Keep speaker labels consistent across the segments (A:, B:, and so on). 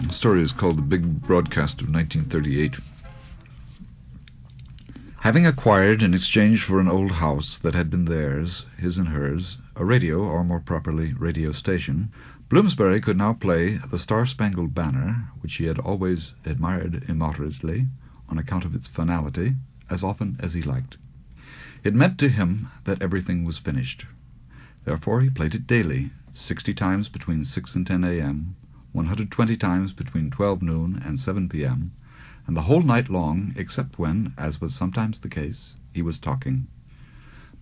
A: The story is called The Big Broadcast of 1938. Having acquired, in exchange for an old house that had been theirs, his and hers, a radio, or more properly, radio station, Bloomsbury could now play The Star-Spangled Banner, which he had always admired immoderately, on account of its finality, as often as he liked. It meant to him that everything was finished. Therefore he played it daily, 60 times between 6 and 10 a.m., 120 times between 12 noon and 7 p.m., and the whole night long, except when, as was sometimes the case, he was talking.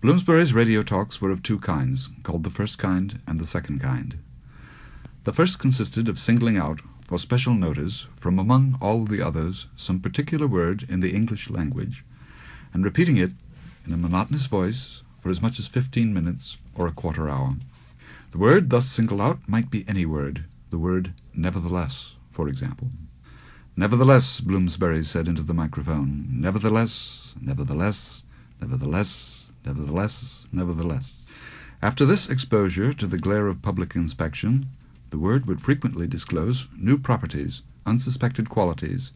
A: Bloomsbury's radio talks were of two kinds, called the first kind and the second kind. The first consisted of singling out, for special notice, from among all the others, some particular word in the English language, and repeating it in a monotonous voice for as much as 15 minutes or a quarter hour. The word thus singled out might be any word, the word nevertheless, for example. Nevertheless, Bloomsbury said into the microphone, nevertheless, nevertheless, nevertheless, nevertheless, nevertheless. After this exposure to the glare of public inspection, the word would frequently disclose new properties, unsuspected qualities,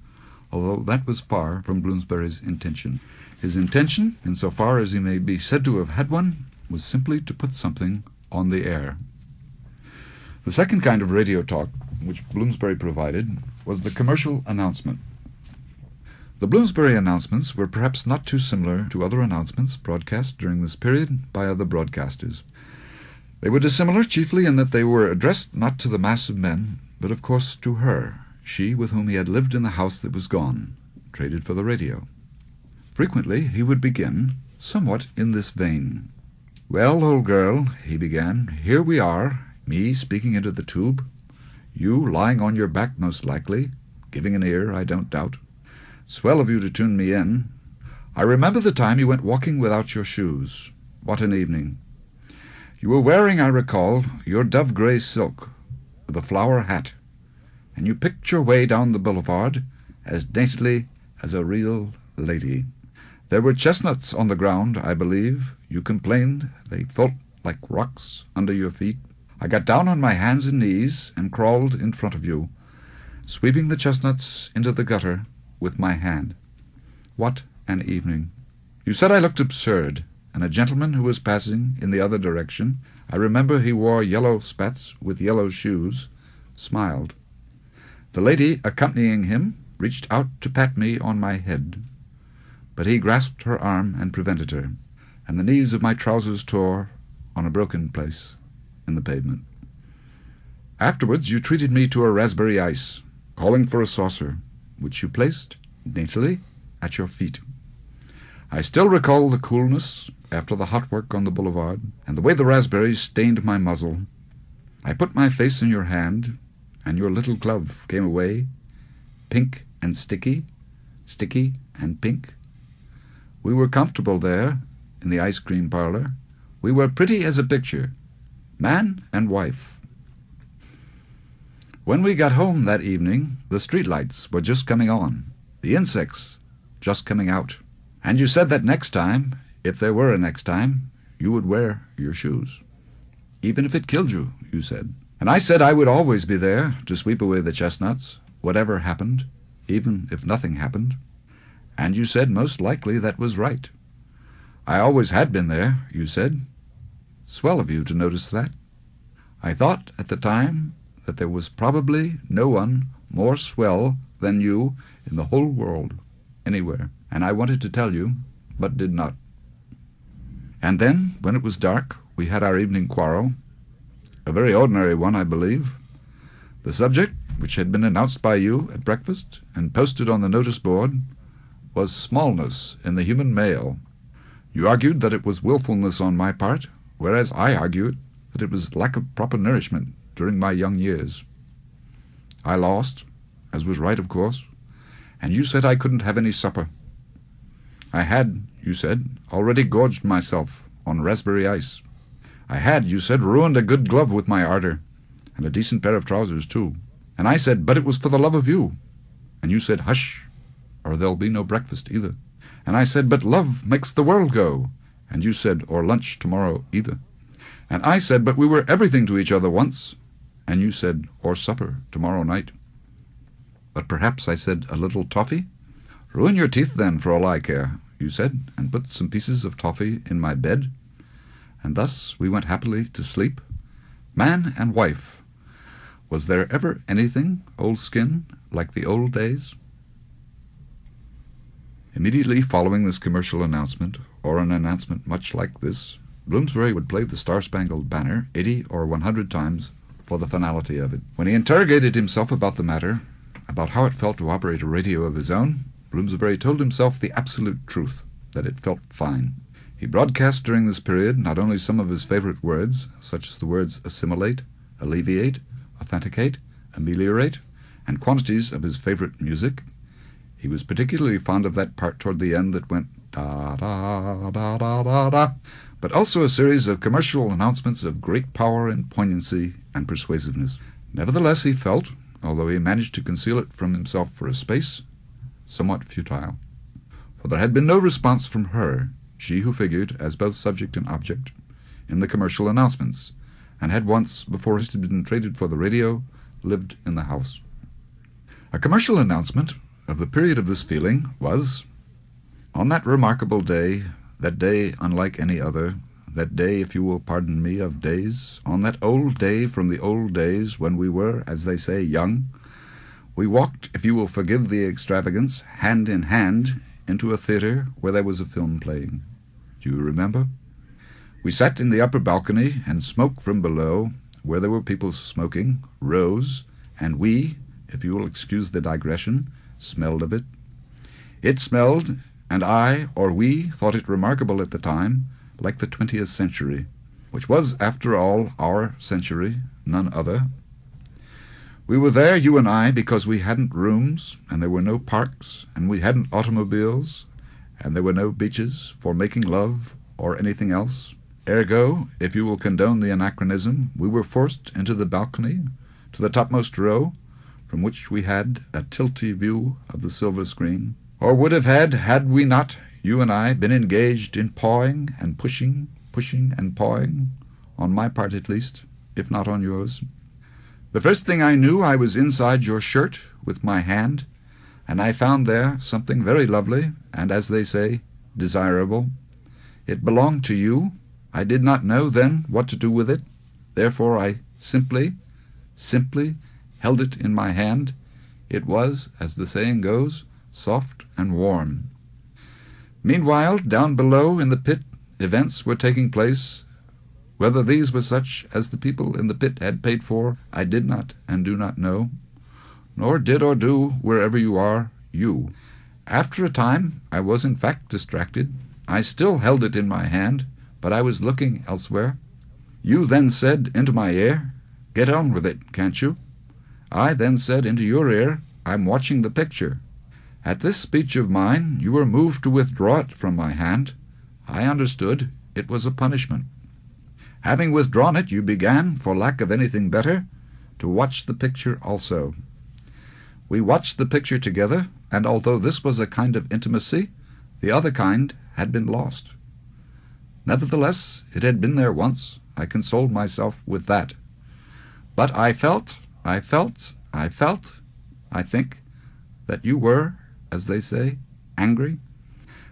A: although that was far from Bloomsbury's intention. His intention, in so far as he may be said to have had one, was simply to put something on the air. The second kind of radio talk, which Bloomsbury provided, was the commercial announcement. The Bloomsbury announcements were perhaps not too similar to other announcements broadcast during this period by other broadcasters. They were dissimilar chiefly in that they were addressed not to the mass of men, but of course to her, she with whom he had lived in the house that was gone, traded for the radio. Frequently he would begin, somewhat in this vein. "Well, old girl," he began, "here we are, me speaking into the tube, you lying on your back most likely, giving an ear, I don't doubt. Swell of you to tune me in. I remember the time you went walking without your shoes. What an evening. You were wearing, I recall, your dove-grey silk, with a flower hat, and you picked your way down the boulevard as daintily as a real lady. There were chestnuts on the ground, I believe. You complained they felt like rocks under your feet. I got down on my hands and knees and crawled in front of you, sweeping the chestnuts into the gutter with my hand. What an evening. You said I looked absurd, and a gentleman who was passing in the other direction, I remember he wore yellow spats with yellow shoes, smiled. The lady accompanying him reached out to pat me on my head, but he grasped her arm and prevented her, and the knees of my trousers tore on a broken place in the pavement. Afterwards you treated me to a raspberry ice, calling for a saucer, which you placed daintily at your feet. I still recall the coolness after the hot work on the boulevard, and the way the raspberries stained my muzzle. I put my face in your hand, and your little glove came away, pink and sticky, sticky and pink. We were comfortable there, in the ice-cream parlor. We were pretty as a picture, man and wife. When we got home that evening, the streetlights were just coming on, the insects just coming out. And you said that next time, if there were a next time, you would wear your shoes. Even if it killed you, you said. And I said I would always be there to sweep away the chestnuts, whatever happened, even if nothing happened. And you said most likely that was right. I always had been there, you said. Swell of you to notice that. I thought at the time that there was probably no one more swell than you in the whole world, anywhere, and I wanted to tell you, but did not. And then, when it was dark, we had our evening quarrel, a very ordinary one, I believe. The subject, which had been announced by you at breakfast and posted on the notice board, was smallness in the human male. You argued that it was willfulness on my part, whereas I argued that it was lack of proper nourishment during my young years. I lost, as was right, of course, and you said I couldn't have any supper. I had, you said, already gorged myself on raspberry ice. I had, you said, ruined a good glove with my ardor, and a decent pair of trousers, too. And I said, but it was for the love of you. And you said, hush, or there'll be no breakfast either. And I said, but love makes the world go. And you said, or lunch tomorrow either. And I said, but we were everything to each other once. And you said, or supper tomorrow night. But perhaps I said, a little toffee? Ruin your teeth then, for all I care, you said, and put some pieces of toffee in my bed. And thus we went happily to sleep, man and wife. Was there ever anything, old skin, like the old days? Immediately following this commercial announcement, or an announcement much like this, Bloomsbury would play the Star-Spangled Banner 80 or 100 times for the finality of it. When he interrogated himself about the matter, about how it felt to operate a radio of his own, Bloomsbury told himself the absolute truth, that it felt fine. He broadcast during this period not only some of his favorite words, such as the words assimilate, alleviate, authenticate, ameliorate, and quantities of his favorite music. He was particularly fond of that part toward the end that went da-da-da-da-da-da, but also a series of commercial announcements of great power and poignancy and persuasiveness. Nevertheless, he felt, although he managed to conceal it from himself for a space, somewhat futile. For there had been no response from her, she who figured, as both subject and object, in the commercial announcements, and had once, before it had been traded for the radio, lived in the house. A commercial announcement of the period of this feeling was, on that remarkable day, that day unlike any other, that day, if you will pardon me, of days, on that old day from the old days when we were, as they say, young, we walked, if you will forgive the extravagance, hand in hand into a theatre where there was a film playing. Do you remember? We sat in the upper balcony, and smoke from below, where there were people smoking, rose, and we, if you will excuse the digression, smelled of it. It smelled, and I, or we, thought it remarkable at the time, like the 20th century, which was, after all, our century, none other. We were there, you and I, because we hadn't rooms, and there were no parks, and we hadn't automobiles, and there were no beaches for making love or anything else. Ergo, if you will condone the anachronism, we were forced into the balcony, to the topmost row, from which we had a tilty view of the silver screen, or would have had we not, you and I, been engaged in pawing and pushing and pawing, on my part at least, if not on yours. The first thing I knew, I was inside your shirt with my hand, and I found there something very lovely, and, as they say, desirable. It belonged to you. I did not know then what to do with it. Therefore I simply held it in my hand. It was, as the saying goes, soft and warm. Meanwhile, down below in the pit, events were taking place. Whether these were such as the people in the pit had paid for, I did not and do not know, nor did or do wherever you are, you. After a time I was in fact distracted. I still held it in my hand, but I was looking elsewhere. You then said into my ear, "Get on with it, can't you?" I then said into your ear, "I'm watching the picture." At this speech of mine you were moved to withdraw it from my hand. I understood it was a punishment. Having withdrawn it, you began, for lack of anything better, to watch the picture also. We watched the picture together, and although this was a kind of intimacy, the other kind had been lost. Nevertheless, it had been there once. I consoled myself with that. But I felt, I think, that you were, as they say, angry,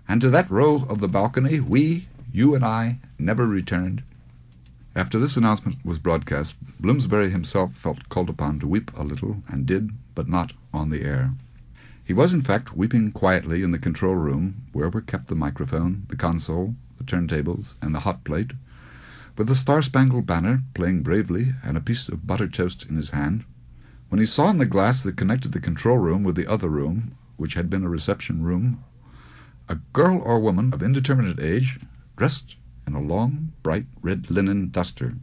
A: and to that row of the balcony we, you and I, never returned. After this announcement was broadcast, Bloomsbury himself felt called upon to weep a little, and did, but not on the air. He was, in fact, weeping quietly in the control room, where were kept the microphone, the console, the turntables, and the hot plate, with the Star-Spangled Banner playing bravely and a piece of buttered toast in his hand, when he saw in the glass that connected the control room with the other room, which had been a reception room, a girl or woman of indeterminate age, dressed in a long, bright red linen duster.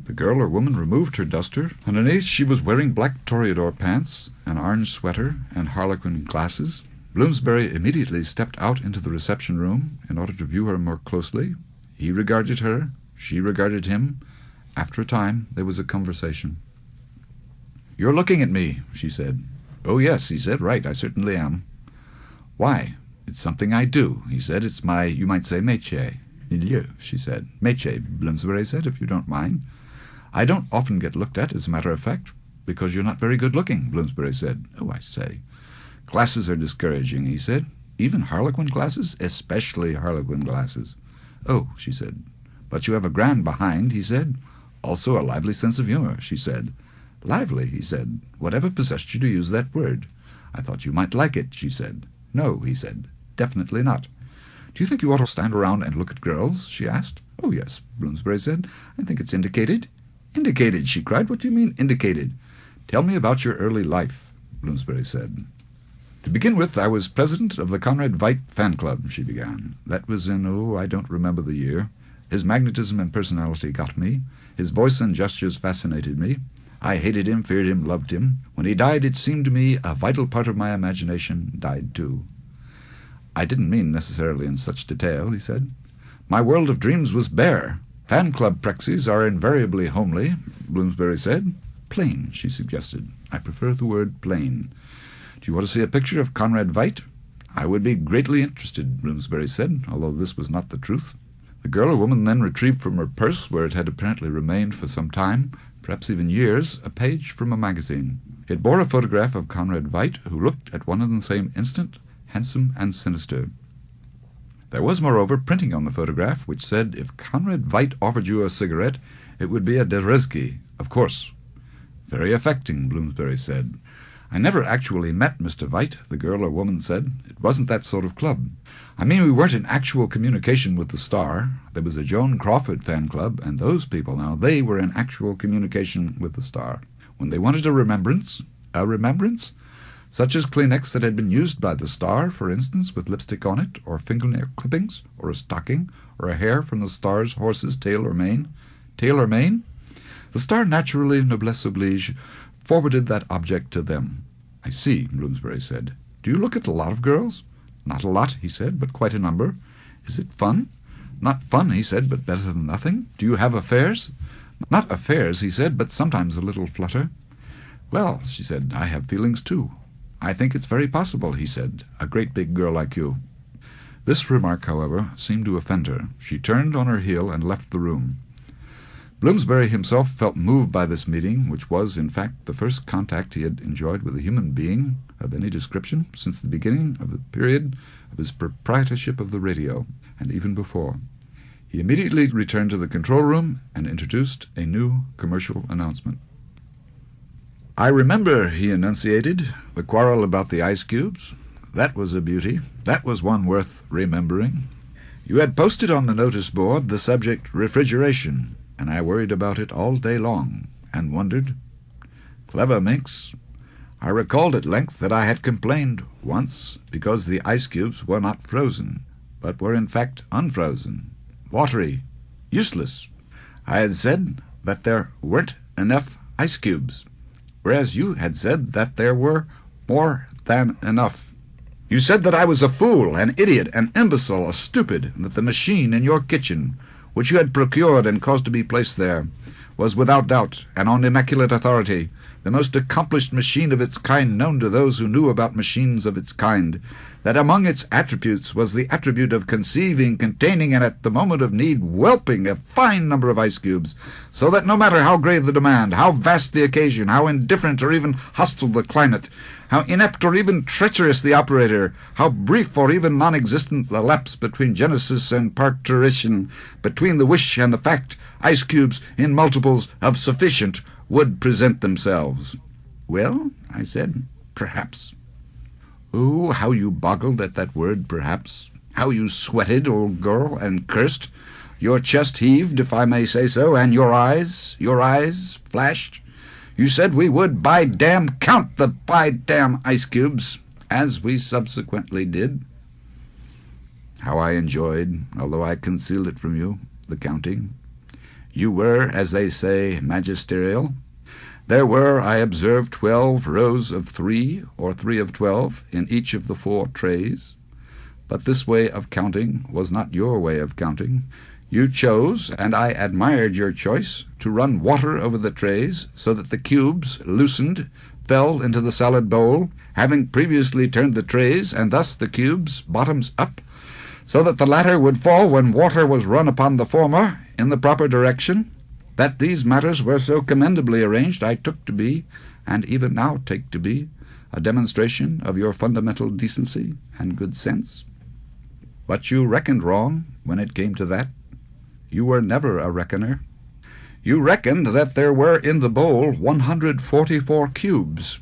A: The girl or woman removed her duster. Underneath she was wearing black toreador pants, an orange sweater, and harlequin glasses. Bloomsbury immediately stepped out into the reception room in order to view her more closely. He regarded her, she regarded him. After a time there was a conversation. "You're looking at me," she said. "Oh, yes," he said. "Right, I certainly am." "Why?" "It's something I do," he said. "It's my, you might say, métier." "Milieu," she said. "Métier," Bloomsbury said, "if you don't mind. I don't often get looked at, as a matter of fact. because you're not very good-looking, Bloomsbury said. Oh, I say. Glasses are discouraging, he said. Even Harlequin glasses? Especially Harlequin glasses. Oh, she said. But you have a grand behind, he said. Also a lively sense of humor, she said. Lively, he said. Whatever possessed you to use that word? I thought you might like it, she said. No, he said. Definitely not. Do you think you ought to stand around and look at girls? She asked. Oh, yes, Bloomsbury said. I think it's indicated. Indicated, she cried. What do you mean, indicated? Tell me about your early life, Bloomsbury said. To begin with, I was president of the Conrad Veidt fan club, she began. That was in, I don't remember the year. His magnetism and personality got me. His voice and gestures fascinated me. I hated him, feared him, loved him. When he died, it seemed to me a vital part of my imagination died too. I didn't mean necessarily in such detail, he said. My world of dreams was bare. Fan club prexies are invariably homely, Bloomsbury said. Plain, she suggested. I prefer the word plain. Do you want to see a picture of Conrad Veidt? I would be greatly interested, Bloomsbury said, although this was not the truth. The girl or woman then retrieved from her purse, where it had apparently remained for some time, perhaps even years, a page from a magazine. It bore a photograph of Conrad Veidt, who looked at one and the same instant handsome and sinister. There was, moreover, printing on the photograph, which said if Conrad Veidt offered you a cigarette, it would be a Derezki, of course. Very affecting, Bloomsbury said. I never actually met Mr. Veidt, the girl or woman said. It wasn't that sort of club. I mean, we weren't in actual communication with the star. There was a Joan Crawford fan club, and those people now, they were in actual communication with the star. When they wanted a remembrance, such as Kleenex that had been used by the star, for instance, with lipstick on it, or fingernail clippings, or a stocking, or a hair from the star's horse's tail or mane. Tail or mane? The star naturally, noblesse oblige, forwarded that object to them. I see, Bloomsbury said. Do you look at a lot of girls? Not a lot, he said, but quite a number. Is it fun? Not fun, he said, but better than nothing. Do you have affairs? Not affairs, he said, but sometimes a little flutter. Well, she said, I have feelings too. I think it's very possible, he said, a great big girl like you. This remark, however, seemed to offend her. She turned on her heel and left the room. Bloomsbury himself felt moved by this meeting, which was, in fact, the first contact he had enjoyed with a human being of any description since the beginning of the period of his proprietorship of the radio, and even before. He immediately returned to the control room and introduced a new commercial announcement. I remember, he enunciated, the quarrel about the ice cubes. That was a beauty. That was one worth remembering. You had posted on the notice board the subject refrigeration, and I worried about it all day long, and wondered. Clever minx. I recalled at length that I had complained once because the ice cubes were not frozen, but were in fact unfrozen, watery, useless. I had said that there weren't enough ice cubes, whereas you had said that there were more than enough. You said that I was a fool, an idiot, an imbecile, a stupid, and that the machine in your kitchen, which you had procured and caused to be placed there, was without doubt, and on immaculate authority, the most accomplished machine of its kind known to those who knew about machines of its kind, that among its attributes was the attribute of conceiving, containing, and at the moment of need whelping a fine number of ice cubes, so that no matter how grave the demand, how vast the occasion, how indifferent or even hostile the climate, how inept or even treacherous the operator, how brief or even non-existent the lapse between genesis and parturition, between the wish and the fact, ice cubes in multiples of sufficient would present themselves. Well, I said, perhaps. Oh, how you boggled at that word, perhaps. How you sweated, old girl, and cursed. Your chest heaved, if I may say so, and your eyes flashed. You said we would, by damn, count the by damn ice cubes, as we subsequently did. How I enjoyed, although I concealed it from you, the counting. You were, as they say, magisterial. There were, I observed, 12 rows of 3, or 3 of 12, in each of the 4 trays. But this way of counting was not your way of counting. You chose, and I admired your choice, to run water over the trays, so that the cubes, loosened, fell into the salad bowl, having previously turned the trays, and thus the cubes, bottoms up, so that the latter would fall when water was run upon the former, in the proper direction. That these matters were so commendably arranged I took to be, and even now take to be, a demonstration of your fundamental decency and good sense. But you reckoned wrong when it came to that. You were never a reckoner. You reckoned that there were in the bowl 144 cubes,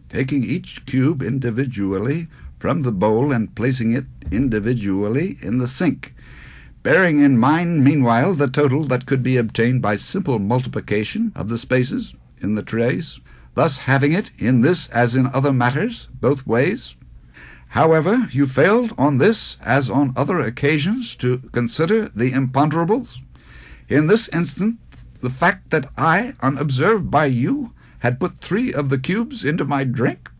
A: taking each cube individually from the bowl and placing it individually in the sink, bearing in mind meanwhile the total that could be obtained by simple multiplication of the spaces in the trays, thus having it, in this as in other matters, both ways. However, you failed on this as on other occasions to consider the imponderables. In this instance, the fact that I, unobserved by you, had put 3 of the cubes into my drink,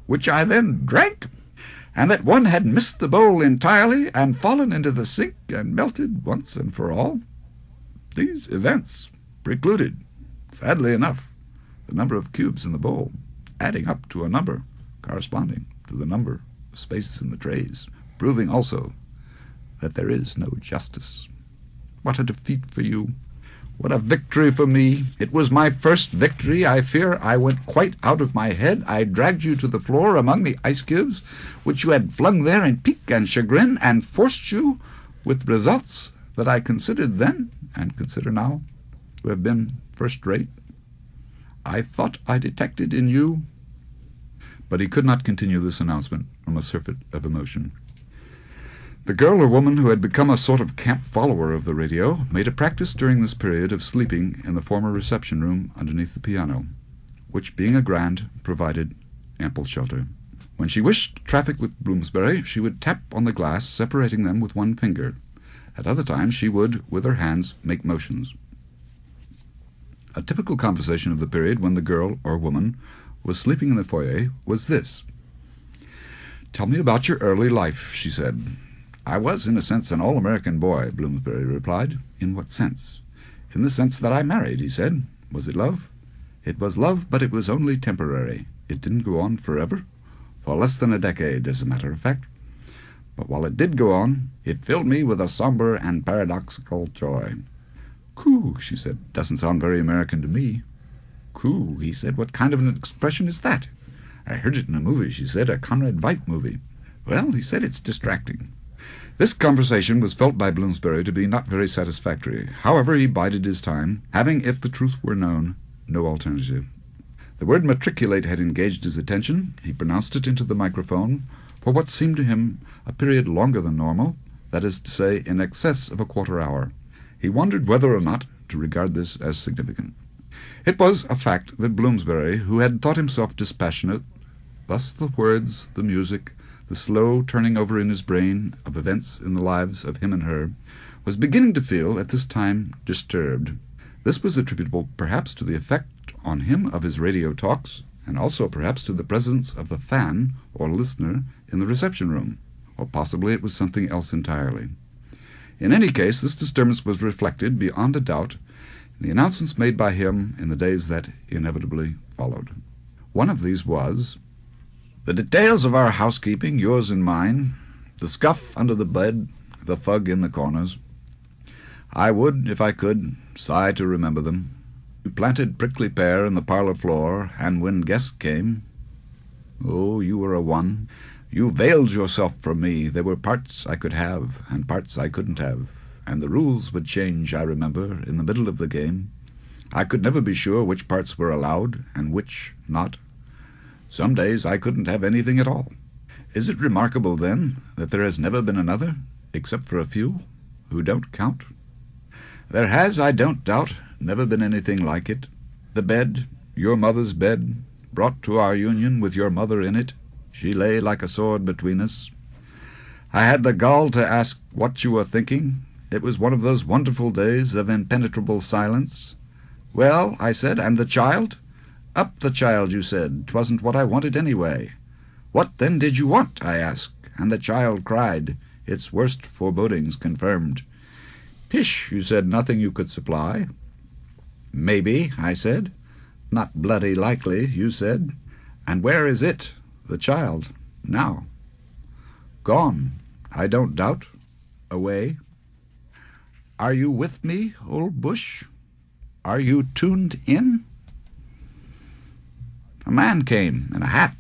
A: which I then drank, and that one had missed the bowl entirely and fallen into the sink and melted once and for all, these events precluded, sadly enough, the number of cubes in the bowl, adding up to a number corresponding to the number of spaces in the trays, proving also that there is no justice. What a defeat for you! What a victory for me! It was my first victory. I fear I went quite out of my head. I dragged you to the floor among the ice cubes, which you had flung there in pique and chagrin, and forced you, with results that I considered then, and consider now, to have been first-rate. I thought I detected in you—" But he could not continue this announcement from a surfeit of emotion. The girl or woman who had become a sort of camp follower of the radio made a practice during this period of sleeping in the former reception room underneath the piano, which, being a grand, provided ample shelter. When she wished to traffic with Bloomsbury, she would tap on the glass, separating them with one finger. At other times she would, with her hands, make motions. A typical conversation of the period when the girl or woman was sleeping in the foyer was this. "Tell me about your early life," she said. "I was, in a sense, an all-American boy," Bloomsbury replied. "In what sense?" "In the sense that I married," he said. "Was it love?" "It was love, but it was only temporary. It didn't go on forever." "For less than a decade, as a matter of fact. But while it did go on, it filled me with a somber and paradoxical joy." "Coo," she said. "Doesn't sound very American to me." "Coo," he said. "What kind of an expression is that?" "I heard it in a movie," she said, "a Conrad Veidt movie." "Well," he said, "it's distracting." This conversation was felt by Bloomsbury to be not very satisfactory. However, he bided his time, having, if the truth were known, no alternative. The word matriculate had engaged his attention. He pronounced it into the microphone for what seemed to him a period longer than normal, that is to say, in excess of a quarter-hour. He wondered whether or not to regard this as significant. It was a fact that Bloomsbury, who had thought himself dispassionate, thus the words, the music, the slow turning over in his brain of events in the lives of him and her, was beginning to feel at this time disturbed. This was attributable perhaps to the effect on him of his radio talks, and also perhaps to the presence of the fan or listener in the reception room, or possibly it was something else entirely. In any case, this disturbance was reflected, beyond a doubt, in the announcements made by him in the days that inevitably followed. One of these was, "The details of our housekeeping, yours and mine, the scuff under the bed, the fug in the corners. I would, if I could, sigh to remember them. You planted prickly pear in the parlor floor, and when guests came, oh, you were a one. You veiled yourself from me. There were parts I could have, and parts I couldn't have, and the rules would change, I remember, in the middle of the game. I could never be sure which parts were allowed, and which not. Some days I couldn't have anything at all. Is it remarkable, then, that there has never been another, except for a few, who don't count? There has, I don't doubt, never been anything like it. The bed, your mother's bed, brought to our union with your mother in it, she lay like a sword between us. I had the gall to ask what you were thinking. It was one of those wonderful days of impenetrable silence. Well, I said, and the child? Up the child, you said. 'Twasn't what I wanted anyway. What then did you want? I asked, and the child cried, its worst forebodings confirmed. Pish, you said, nothing you could supply. Maybe, I said. Not bloody likely, you said. And where is it, the child, now? Gone, I don't doubt. Away. Are you with me, old bush? Are you tuned in? A man came in a hat,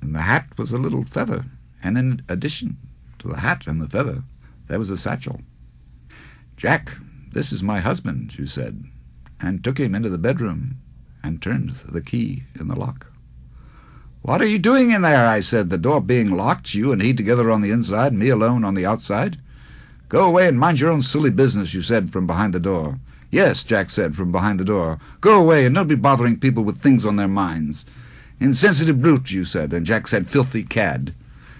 A: and the hat was a little feather, and in addition to the hat and the feather, there was a satchel. "Jack, this is my husband," you said, and took him into the bedroom and turned the key in the lock. "What are you doing in there?" I said, "the door being locked, you and he together on the inside, me alone on the outside." "Go away and mind your own silly business," you said from behind the door. "Yes," Jack said from behind the door. "Go away and don't be bothering people with things on their minds." "Insensitive brute," you said, and Jack said, "filthy cad."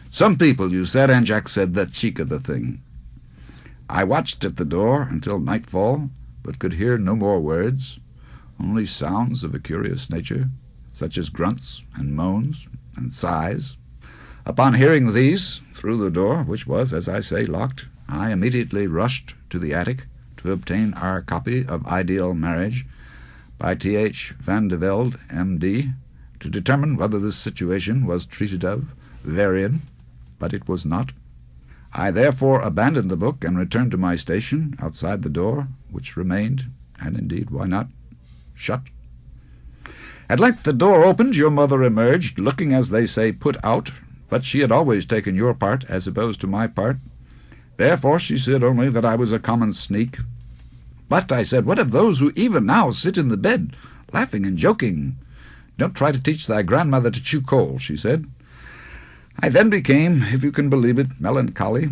A: "Some people," you said, and Jack said, "the cheek of the thing." I watched at the door until nightfall, but could hear no more words, only sounds of a curious nature, such as grunts and moans and sighs. Upon hearing these, through the door, which was, as I say, locked, I immediately rushed to the attic to obtain our copy of Ideal Marriage by T.H. Van de Velde, M.D., to determine whether this situation was treated of therein, but it was not. I therefore abandoned the book and returned to my station outside the door, which remained, and indeed, why not, shut. At length the door opened, your mother emerged, looking, as they say, put out, but she had always taken your part as opposed to my part. Therefore she said only that I was a common sneak. "But," I said, "what of those who even now sit in the bed, laughing and joking?" "Don't try to teach thy grandmother to chew coal," she said. I then became, if you can believe it, melancholy.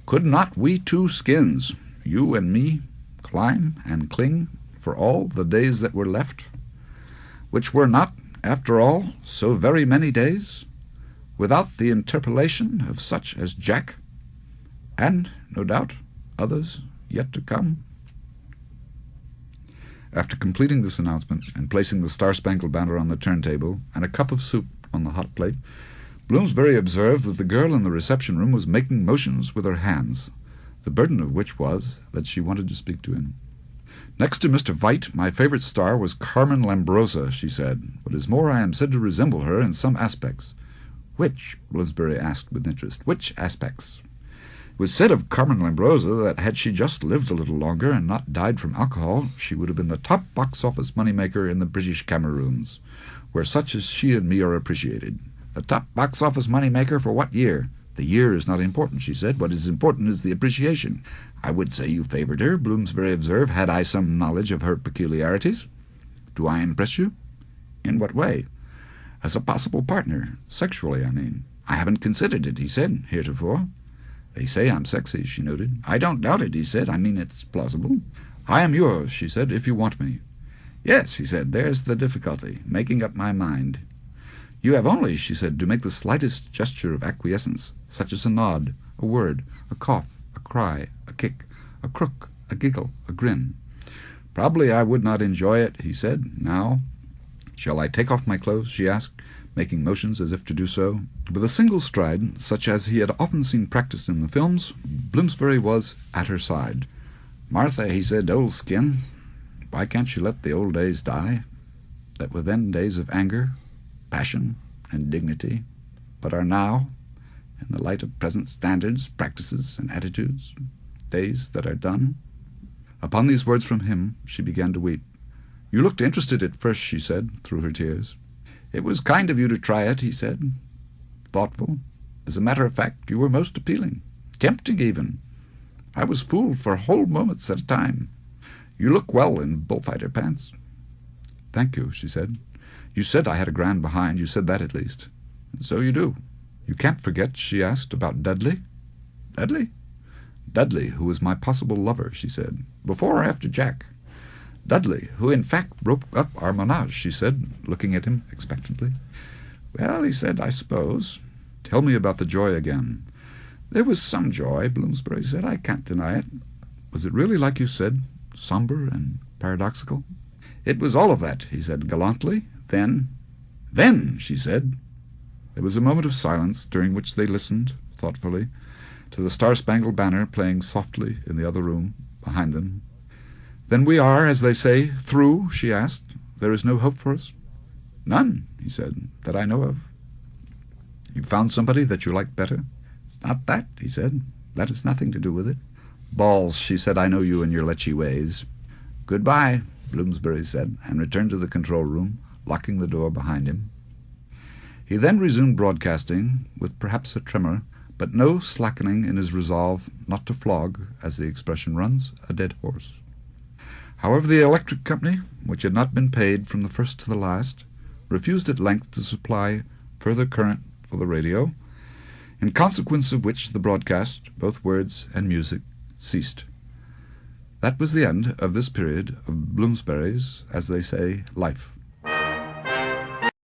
A: Could not we two skins, you and me, climb and cling for all the days that were left, which were not, after all, so very many days, without the interpellation of such as Jack, and, no doubt, others yet to come? After completing this announcement and placing the Star-Spangled Banner on the turntable and a cup of soup on the hot plate, Bloomsbury observed that the girl in the reception-room was making motions with her hands, the burden of which was that she wanted to speak to him. "Next to Mr. Veit, my favorite star was Carmen Lambrosa," she said. "What is more, I am said to resemble her in some aspects." "Which?" Bloomsbury asked with interest. "Which aspects?" It was said of Carmen Lambrosa that had she just lived a little longer and not died from alcohol, she would have been the top box-office money-maker in the British Cameroons, where such as she and me are appreciated. "The top box-office money-maker for what year?" "The year is not important," she said. "What is important is the appreciation." "I would say you favoured her," Bloomsbury observed, "had I some knowledge of her peculiarities." "Do I impress you?" "In what way?" "As a possible partner. Sexually, I mean." "I haven't considered it," he said, "heretofore." "They say I'm sexy," she noted. "I don't doubt it," he said. "I mean, it's plausible." "I am yours," she said, "if you want me." "Yes," he said, "there's the difficulty, making up my mind." "You have only," she said, "to make the slightest gesture of acquiescence, such as a nod, a word, a cough, a cry, a kick, a crook, a giggle, a grin." "Probably I would not enjoy it," he said, "now." "Shall I take off my clothes?" she asked, making motions as if to do so. With a single stride, such as he had often seen practised in the films, Bloomsbury was at her side. "Martha," he said, "old skin, why can't you let the old days die, that were then days of anger, passion, and dignity, but are now, in the light of present standards, practices, and attitudes, days that are done?" Upon these words from him, she began to weep. "You looked interested at first," she said, through her tears. "It was kind of you to try it," he said, thoughtful. "As a matter of fact, you were most appealing, tempting even. I was fooled for whole moments at a time. You look well in bullfighter pants." "Thank you," she said. "You said I had a grand behind. You said that at least." "And so you do." "You can't forget," she asked, "about Dudley?" "Dudley?" "Dudley, who was my possible lover," she said. "Before or after Jack?" "Dudley, who in fact broke up our menage," she said, looking at him expectantly. "Well," he said, "I suppose." "Tell me about the joy again." "There was some joy," Bloomsbury said. "I can't deny it." "Was it really like you said, sombre and paradoxical?" "It was all of that," he said gallantly. Then, she said. There was a moment of silence, during which they listened, thoughtfully, to the Star-Spangled Banner playing softly in the other room, behind them. "Then we are, as they say, through?" she asked. "There is no hope for us?" "None," he said, "that I know of." "You found somebody that you like better?" "It's not that," he said. "That has nothing to do with it." "Balls," she said, "I know you and your lechy ways." "Good-bye," Bloomsbury said, and returned to the control room, locking the door behind him. He then resumed broadcasting, with perhaps a tremor, but no slackening in his resolve not to flog, as the expression runs, a dead horse. However, the electric company, which had not been paid from the first to the last, refused at length to supply further current for the radio, in consequence of which the broadcast, both words and music, ceased. That was the end of this period of Bloomsbury's, as they say, life.